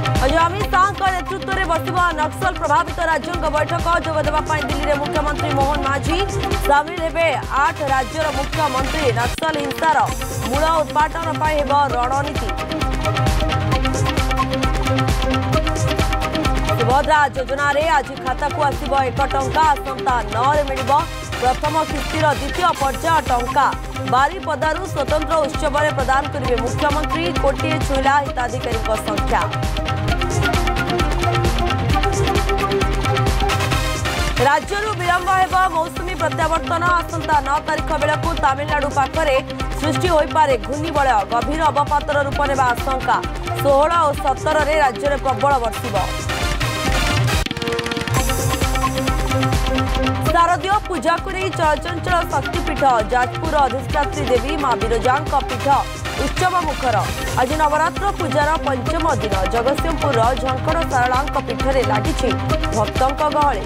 आज अमित शाह नेतृत्व में बस नक्सल प्रभावित राज्यों बैठक जोगदेवाई दिल्ली में मुख्यमंत्री मोहन माझी सामिल हेबे 8 राज्यर मुख्यमंत्री नक्सल हिंसार मूल उत्पाटन हेब रणनीति। सुभद्रा योजना आज खाता को आसब 1 टंका आसंता 9 मिल प्रथम किस्तिर द्वितीय पर्याय टंका बारिपदारू स्वतंत्र उत्सव में प्रदान करेंगे मुख्यमंत्री। कोटिए छुईला हिताधिकारी संख्या। राज्य विलंब हेब मौसुमी प्रत्यावर्तन आसंता 9 तारिख बेलू तमिलनाडु पाखरे सृष्टि हो पारे घूर्णिबलय गभीर अवपातर रूप नेबा आशंका। 16 और 17 रे राज्य में प्रबल बर्षिब। शारदीय पूजा को नहीं चलचंचल शक्तिपीठ जाजपुर अधिष्ठात्री देवी मां विरजा पीठ उत्सव मुखर। आज नवरात्र पूजार पंचम दिन जगतसिंहपुर झंकड़ सारला पीठ में लगी भक्तों गहली।